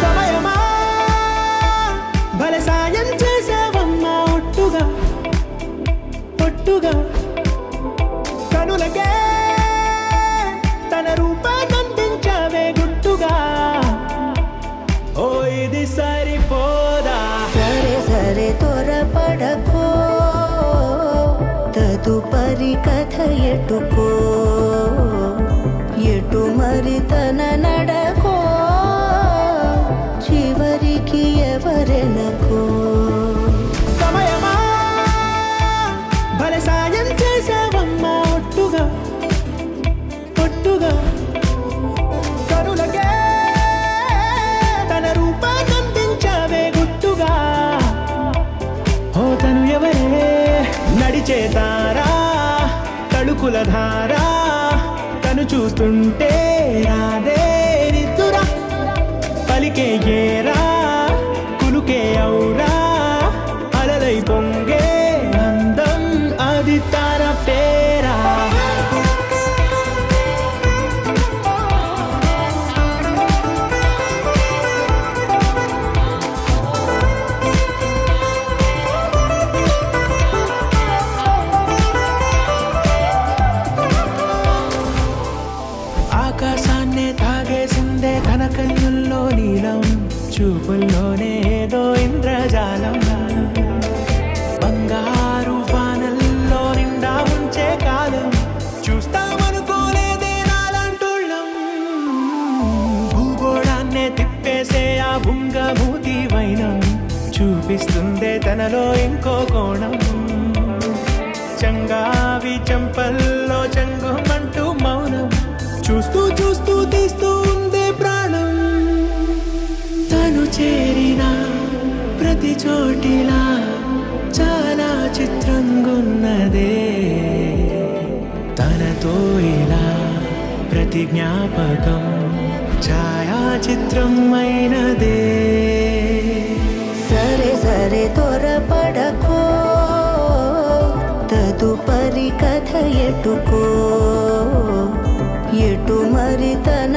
సమయమా భలే సాయం చేసావమ్మా ఒట్టుగా ఒట్టుగా కనులకే తన రూపాన్నందించావే గుట్టుగా ఓ ఇది సరిపోదా సరే సరే త్వరపడకో తదుపరి కథ ఎటుకో ఎటు మరి తన నడకో చివరికి ఎవరెనకో సమయమా భలే సాయం చేసావమ్మా ఒట్టుగా ఒట్టుగా కనులకే తన రూపాన్నందించావే గుట్టుగా ఓ తను ఎవరే నడిచే తారా తళుకుల ధారా తను చూస్తుంటే రాదే నిద్దురా పలికే ఏరా కులుకే ఔరా అలలై పొంగే అందం అది తన పేరా ఆకాశాన్నే తాగేసిందే తన కన్నుల్లో నీలం చూపుల్లోనే ఏదో ఇంద్రజాలం బంగారు వానల్లో నిండా ఉంచే కాలం చూస్తామనుకోలేదే నాలంటుళ్ళం భూగోళాన్నే తిప్పేసే ఆ బుంగమూతి వైనం చూపిస్తుందే తనలో ఇంకో కోణం చంగావి చంపల్లో చంగుమంటూ మౌనం చూస్తూ చూస్తూ తీస్తూ ఉందే ప్రాణం తను చేరిన ప్రతి చోటిలా చాలా చిత్రంగున్నదే తనతో ఇలా ప్రతి జ్ఞాపకం ఛాయాచిత్రం అయినదే సరే సరే త్వరపడకో తదుపరి కథ ఎటుకో ఎటు మరి తన